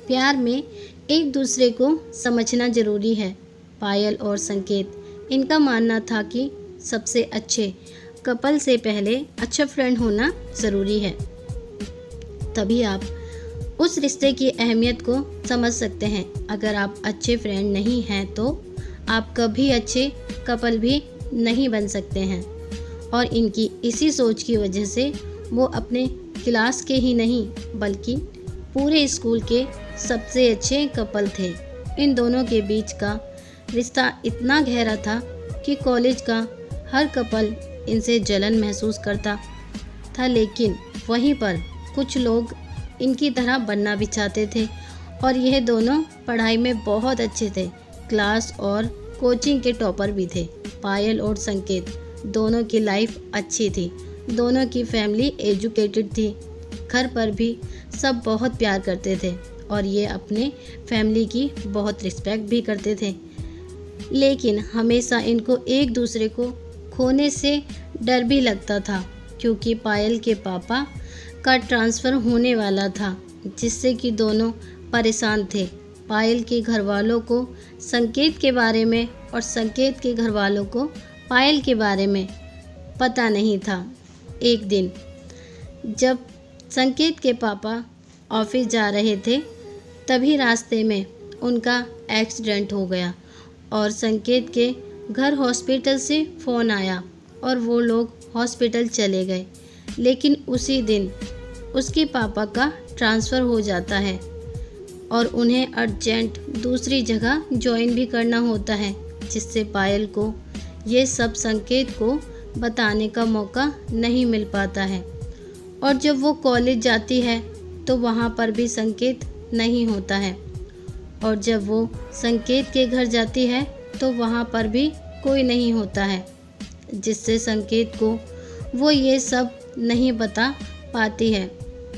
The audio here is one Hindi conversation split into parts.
प्यार में एक दूसरे को समझना ज़रूरी है। पायल और संकेत, इनका मानना था कि सबसे अच्छे कपल से पहले अच्छा फ्रेंड होना ज़रूरी है। तभी आप उस रिश्ते की अहमियत को समझ सकते हैं। अगर आप अच्छे फ्रेंड नहीं हैं तो आप कभी अच्छे कपल भी नहीं बन सकते हैं। और इनकी इसी सोच की वजह से वो अपने क्लास के ही नहीं बल्कि पूरे स्कूल के सबसे अच्छे कपल थे। इन दोनों के बीच का रिश्ता इतना गहरा था कि कॉलेज का हर कपल इनसे जलन महसूस करता था, लेकिन वहीं पर कुछ लोग इनकी तरह बनना भी चाहते थे। और यह दोनों पढ़ाई में बहुत अच्छे थे, क्लास और कोचिंग के टॉपर भी थे। पायल और संकेत दोनों की लाइफ अच्छी थी, दोनों की फैमिली एजुकेटेड थी, घर पर भी सब बहुत प्यार करते थे और ये अपने फैमिली की बहुत रिस्पेक्ट भी करते थे। लेकिन हमेशा इनको एक दूसरे को खोने से डर भी लगता था, क्योंकि पायल के पापा का ट्रांसफ़र होने वाला था, जिससे कि दोनों परेशान थे। पायल के घर वालों को संकेत के बारे में और संकेत के घर वालों को पायल के बारे में पता नहीं था। एक दिन जब संकेत के पापा ऑफिस जा रहे थे, तभी रास्ते में उनका एक्सीडेंट हो गया और संकेत के घर हॉस्पिटल से फ़ोन आया और वो लोग हॉस्पिटल चले गए। लेकिन उसी दिन उसके पापा का ट्रांसफ़र हो जाता है और उन्हें अर्जेंट दूसरी जगह ज्वाइन भी करना होता है, जिससे पायल को ये सब संकेत को बताने का मौका नहीं मिल पाता है। और जब वो कॉलेज जाती है तो वहाँ पर भी संकेत नहीं होता है, और जब वो संकेत के घर जाती है तो वहाँ पर भी कोई नहीं होता है, जिससे संकेत को वो ये सब नहीं बता पाती है।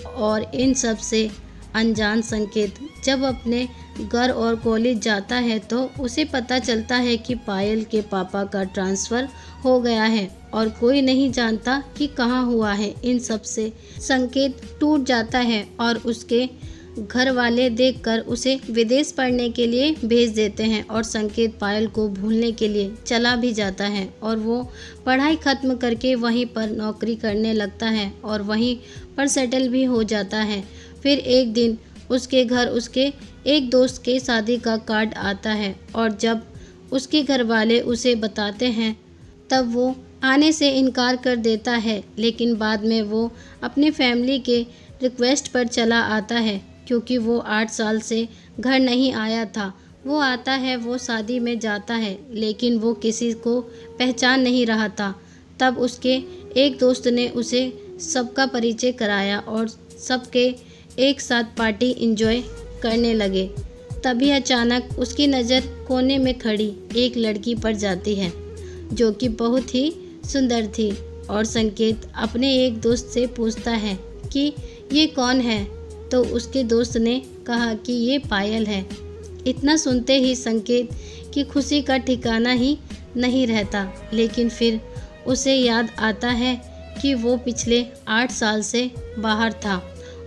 और इन सब से अनजान संकेत जब अपने घर और कॉलेज जाता है तो उसे पता चलता है कि पायल के पापा का ट्रांसफ़र हो गया है और कोई नहीं जानता कि कहाँ हुआ है। इन सब से संकेत टूट जाता है और उसके घर वाले देखकर उसे विदेश पढ़ने के लिए भेज देते हैं और संकेत पायल को भूलने के लिए चला भी जाता है और वो पढ़ाई ख़त्म करके वहीं पर नौकरी करने लगता है और वहीं पर सेटल भी हो जाता है। फिर एक दिन उसके घर उसके एक दोस्त के शादी का कार्ड आता है और जब उसके घर वाले उसे बताते हैं तब वो आने से इनकार कर देता है, लेकिन बाद में वो अपनी फैमिली के रिक्वेस्ट पर चला आता है, क्योंकि वो 8 साल से घर नहीं आया था। वो आता है, वो शादी में जाता है, लेकिन वो किसी को पहचान नहीं रहा था। तब उसके एक दोस्त ने उसे सबका परिचय कराया और सबके एक साथ पार्टी एंजॉय करने लगे। तभी अचानक उसकी नज़र कोने में खड़ी एक लड़की पर जाती है, जो कि बहुत ही सुंदर थी। और संकेत अपने एक दोस्त से पूछता है कि ये कौन है, तो उसके दोस्त ने कहा कि ये पायल है। इतना सुनते ही संकेत की खुशी का ठिकाना ही नहीं रहता, लेकिन फिर उसे याद आता है कि वो पिछले 8 साल से बाहर था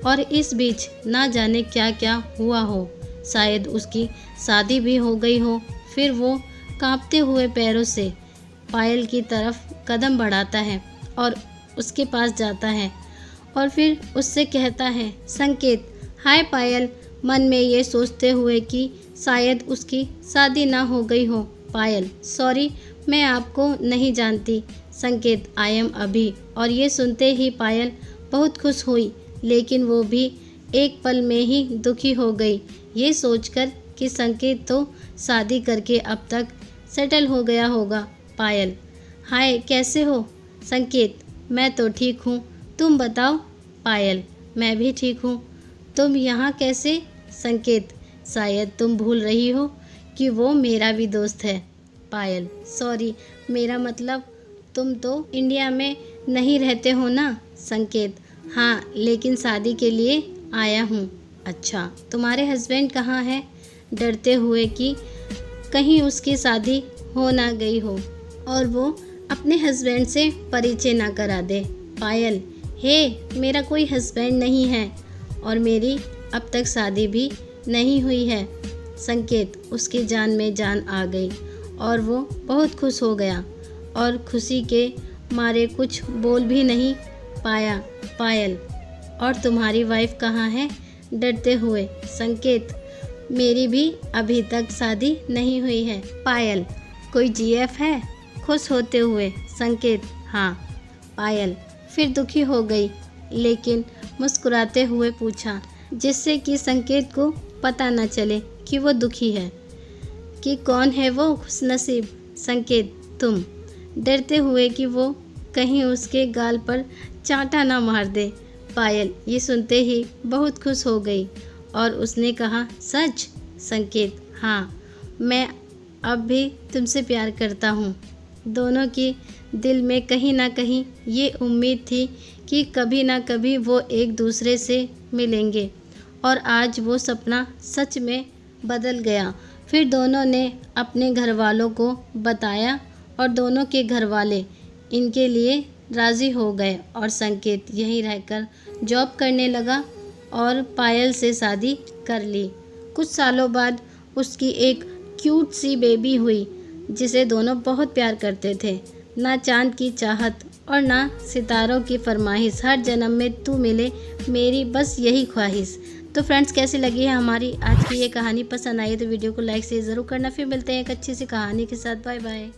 और इस बीच ना जाने क्या क्या हुआ हो। शायद उसकी शादी भी हो गई हो। फिर वो कांपते हुए पैरों से पायल की तरफ कदम बढ़ाता है और उसके पास जाता है और फिर उससे कहता है, संकेत, हाय पायल, मन में ये सोचते हुए कि शायद उसकी शादी ना हो गई हो। पायल, सॉरी, मैं आपको नहीं जानती। संकेत, आई एम अभी। और ये सुनते ही पायल बहुत खुश हुई, लेकिन वो भी एक पल में ही दुखी हो गई, ये सोचकर कि संकेत तो शादी करके अब तक सेटल हो गया होगा। पायल, हाय, कैसे हो? संकेत, मैं तो ठीक हूँ, तुम बताओ? पायल, मैं भी ठीक हूँ। तुम यहाँ कैसे? संकेत, शायद तुम भूल रही हो कि वो मेरा भी दोस्त है। पायल, सॉरी, मेरा मतलब तुम तो इंडिया में नहीं रहते हो ना? संकेत, हाँ, लेकिन शादी के लिए आया हूँ। अच्छा, तुम्हारे हस्बैंड कहाँ है? डरते हुए कि कहीं उसकी शादी हो ना गई हो और वो अपने हस्बैंड से परिचय ना करा दे। पायल, हे, मेरा कोई हस्बैंड नहीं है और मेरी अब तक शादी भी नहीं हुई है। संकेत, उसकी जान में जान आ गई और वो बहुत खुश हो गया और खुशी के मारे कुछ बोल भी नहीं पाया। पायल, और तुम्हारी वाइफ कहाँ है? डरते हुए संकेत, मेरी भी अभी तक शादी नहीं हुई है। पायल, कोई जीएफ है? खुश होते हुए संकेत, हाँ। पायल फिर दुखी हो गई, लेकिन मुस्कुराते हुए पूछा, जिससे कि संकेत को पता न चले कि वो दुखी है। कि कौन है वो खुशनसीब? संकेत, तुम। डरते हुए कि वो कहीं उसके गाल पर चांटा ना मार दे। पायल ये सुनते ही बहुत खुश हो गई और उसने कहा, सच? संकेत, हाँ, मैं अब भी तुमसे प्यार करता हूँ। दोनों की दिल में कहीं ना कहीं ये उम्मीद थी कि कभी ना कभी वो एक दूसरे से मिलेंगे और आज वो सपना सच में बदल गया। फिर दोनों ने अपने घर वालों को बताया और दोनों के घर वाले इनके लिए राज़ी हो गए और संकेत यहीं रहकर जॉब करने लगा और पायल से शादी कर ली। कुछ सालों बाद उसकी एक क्यूट सी बेबी हुई जिसे दोनों बहुत प्यार करते थे। ना चांद की चाहत और ना सितारों की फरमाइश, हर जन्म में तू मिले मेरी बस यही ख्वाहिश। तो फ्रेंड्स, कैसी लगी है हमारी आज की ये कहानी? पसंद आई तो वीडियो को लाइक से ज़रूर करना। फिर मिलते हैं एक अच्छी सी कहानी के साथ। Bye bye.